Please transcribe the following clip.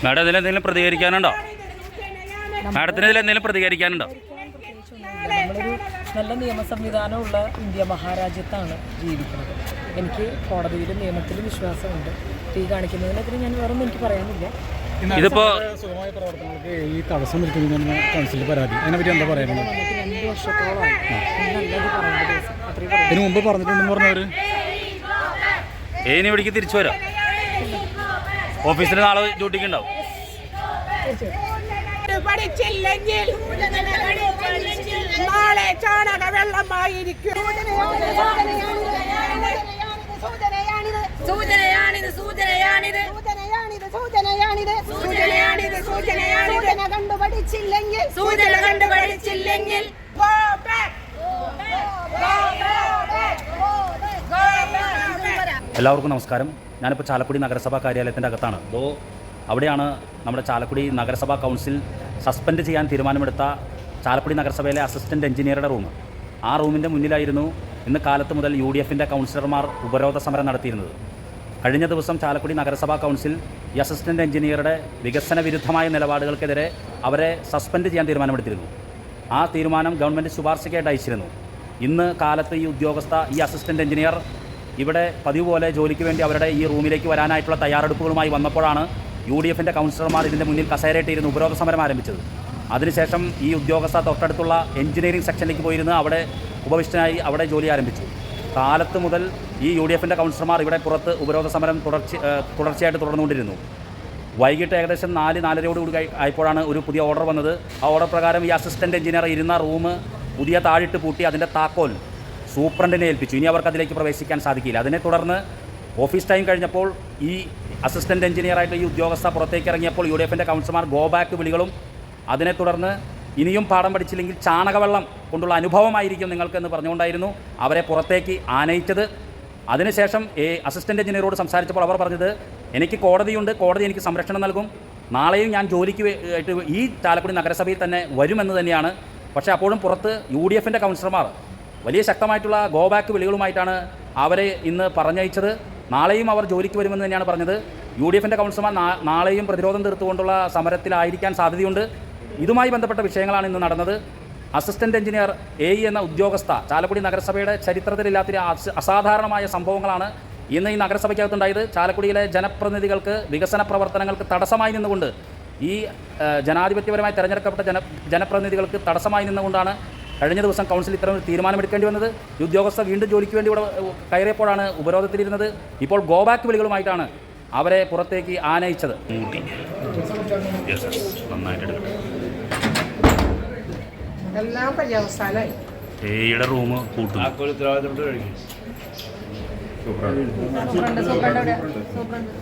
Madam ഇതിലെന്തെങ്കിലും പ്രതികരിക്കാനുണ്ടോ? മാഡത്തിന് ഇതിലെന്തെങ്കിലും പ്രതികരിക്കാനുണ്ടോ? നമ്മളൊരു നല്ല നിയമ സംവിധാനമുള്ള ഇന്ത്യ മഹാരാജ്യത്താണ് ജീവിക്കുന്നത്. എനിക്ക് കോടതിയിലും നിയമത്തിലും വിശ്വാസമുണ്ട്. ഈ കാണിക്കുന്നതിനെതിരെ ഞാൻ വേറൊന്നും എനിക്ക് പറയാനില്ല. ഇതിപ്പോ സുഗമമായ പ്രവർത്തനങ്ങൾക്ക് ഈ തടസ്സം നിൽക്കുന്നതിന് കൗൺസിലിൽ പരാതി, അതിനെപ്പറ്റി എന്താ പറയുന്നത്? 2 വർഷത്തോളമായി നല്ലത് പറയേണ്ട ദിവസം അത്രയും പറയും. ഇതിന് മുമ്പ് പറഞ്ഞിട്ടുണ്ടെന്ന് പറഞ്ഞവർ ഇനി ഇവിടേക്ക് തിരിച്ചു വരാം. ഓഫീസിൽ നാളെ ഡ്യൂട്ടിക്ക് ഉണ്ടാവും. പഠിച്ചില്ലെങ്കിൽ നാളെ ചാണക വെള്ളമായിരിക്കും. കണ്ടുപഠിച്ചില്ലെങ്കിൽ എല്ലാവർക്കും നമസ്കാരം. ഞാനിപ്പോൾ ചാലക്കുടി നഗരസഭാ കാര്യാലയത്തിൻ്റെ അകത്താണ്. അവിടെയാണ് നമ്മുടെ ചാലക്കുടി നഗരസഭാ കൗൺസിൽ സസ്പെൻഡ് ചെയ്യാൻ തീരുമാനമെടുത്ത ചാലക്കുടി നഗരസഭയിലെ അസിസ്റ്റൻറ്റ് എഞ്ചിനീയറുടെ റൂം. ആ റൂമിൻ്റെ മുന്നിലായിരുന്നു ഇന്ന് കാലത്ത് മുതൽ UDFൻ്റെ കൗൺസിലർമാർ ഉപരോധ സമരം നടത്തിയിരുന്നത്. കഴിഞ്ഞ ദിവസം ചാലക്കുടി നഗരസഭാ കൗൺസിൽ ഈ അസിസ്റ്റൻറ്റ് എഞ്ചിനീയറുടെ വികസന വിരുദ്ധമായ നിലപാടുകൾക്കെതിരെ അവരെ സസ്പെൻഡ് ചെയ്യാൻ തീരുമാനമെടുത്തിരുന്നു. ആ തീരുമാനം ഗവൺമെൻറ് ശുപാർശയ്ക്കായിട്ട് അയച്ചിരുന്നു. ഇന്ന് കാലത്ത് ഈ അസിസ്റ്റൻറ്റ് എഞ്ചിനീയർ ഇവിടെ പതിവ് പോലെ ജോലിക്ക് വേണ്ടി അവരുടെ ഈ റൂമിലേക്ക് വരാനായിട്ടുള്ള തയ്യാറെടുപ്പുകളുമായി വന്നപ്പോഴാണ് UDFൻ്റെ കൗൺസിലർമാർ ഇതിൻ്റെ മുന്നിൽ കസേരയിട്ടിരുന്ന് ഉപരോധ സമരം ആരംഭിച്ചത്. അതിനുശേഷം ഈ ഉദ്യോഗസ്ഥ തൊട്ടടുത്തുള്ള എഞ്ചിനീയറിംഗ് സെക്ഷനിലേക്ക് പോയിരുന്ന് അവിടെ ഉപവിഷ്ടനായി അവിടെ ജോലി ആരംഭിച്ചു. കാലത്ത് മുതൽ ഈ UDFൻ്റെ കൗൺസിലർമാർ ഇവിടെ പുറത്ത് ഉപരോധ സമരം തുടർച്ചയായിട്ട് തുടർന്നുകൊണ്ടിരുന്നു. വൈകിട്ട് ഏകദേശം 4-4:30 ആയപ്പോഴാണ് ഒരു പുതിയ ഓർഡർ വന്നത്. ആ ഓർഡർ പ്രകാരം ഈ അസിസ്റ്റൻറ്റ് എഞ്ചിനീയർ ഇരുന്ന റൂം പുതിയ താഴിട്ട് പൂട്ടി അതിൻ്റെ താക്കോൽ സൂപ്രണ്ടിനെ ഏൽപ്പിച്ചു. ഇനി അവർക്ക് അതിലേക്ക് പ്രവേശിക്കാൻ സാധിക്കില്ല. അതിനെ തുടർന്ന് ഓഫീസ് ടൈം കഴിഞ്ഞപ്പോൾ ഈ അസിസ്റ്റൻറ്റ് എഞ്ചിനീയറായിട്ട് ഈ ഉദ്യോഗസ്ഥ പുറത്തേക്ക് ഇറങ്ങിയപ്പോൾ UDFൻ്റെ കൗൺസിലർമാർ ഗോ ബാക്ക് വിളികളും അതിനെ തുടർന്ന് ഇനിയും പാഠം പഠിച്ചില്ലെങ്കിൽ ചാണകവെള്ളം കൊണ്ടുള്ള അനുഭവമായിരിക്കും നിങ്ങൾക്കെന്ന് പറഞ്ഞുകൊണ്ടായിരുന്നു അവരെ പുറത്തേക്ക് ആനയിച്ചത്. അതിനുശേഷം അസിസ്റ്റൻറ്റ് എഞ്ചിനീയറോട് സംസാരിച്ചപ്പോൾ അവർ പറഞ്ഞത്, എനിക്ക് കോടതിയുണ്ട്, കോടതി എനിക്ക് സംരക്ഷണം നൽകും, നാളെയും ഞാൻ ജോലിക്ക് ആയിട്ട് ഈ ചാലക്കുടി നഗരസഭയിൽ തന്നെ വരുമെന്ന് തന്നെയാണ്. പക്ഷേ അപ്പോഴും പുറത്ത് UDFൻ്റെ കൗൺസിലർമാർ വലിയ ശക്തമായിട്ടുള്ള ഗോ ബാക്ക് വിളികളുമായിട്ടാണ് അവരെ ഇന്ന് പറഞ്ഞയച്ചത്. നാളെയും അവർ ജോലിക്ക് വരുമെന്ന് തന്നെയാണ് പറഞ്ഞത്. UDFൻ്റെ കൗൺസിലർമാർ നാളെയും പ്രതിരോധം തീർത്തുകൊണ്ടുള്ള സമരത്തിലായിരിക്കാൻ സാധ്യതയുണ്ട്. ഇതുമായി ബന്ധപ്പെട്ട വിഷയങ്ങളാണ് ഇന്ന് നടന്നത്. അസിസ്റ്റൻറ്റ് എഞ്ചിനീയർ AE എന്ന ഉദ്യോഗസ്ഥ ചാലക്കുടി നഗരസഭയുടെ ചരിത്രത്തിലില്ലാത്ത അസാധാരണമായ സംഭവങ്ങളാണ് ഇന്ന് ഈ നഗരസഭയ്ക്കകത്തുണ്ടായത്. ചാലക്കുടിയിലെ ജനപ്രതിനിധികൾക്ക് വികസന പ്രവർത്തനങ്ങൾക്ക് തടസ്സമായി നിന്നുകൊണ്ട് ഈ ജനാധിപത്യപരമായി തിരഞ്ഞെടുക്കപ്പെട്ട ജനപ്രതിനിധികൾക്ക് തടസ്സമായി നിന്നുകൊണ്ടാണ് കഴിഞ്ഞ ദിവസം കൗൺസിൽ ഇത്തരം ഒരു തീരുമാനമെടുക്കേണ്ടി വന്നത്. ഈ ഉദ്യോഗസ്ഥ വീണ്ടും ജോലിക്ക് വേണ്ടി ഇവിടെ കയറിയപ്പോഴാണ് ഉപരോധത്തിലിരുന്നത്. ഇപ്പോൾ ഗോ ബാക്ക് വിളികളുമായിട്ടാണ് അവരെ പുറത്തേക്ക് ആനയിച്ചത്. എല്ലാം പര്യവസാനമായി ഏയുടെ റൂം പൂട്ടും. സൂപ്രണ്ട്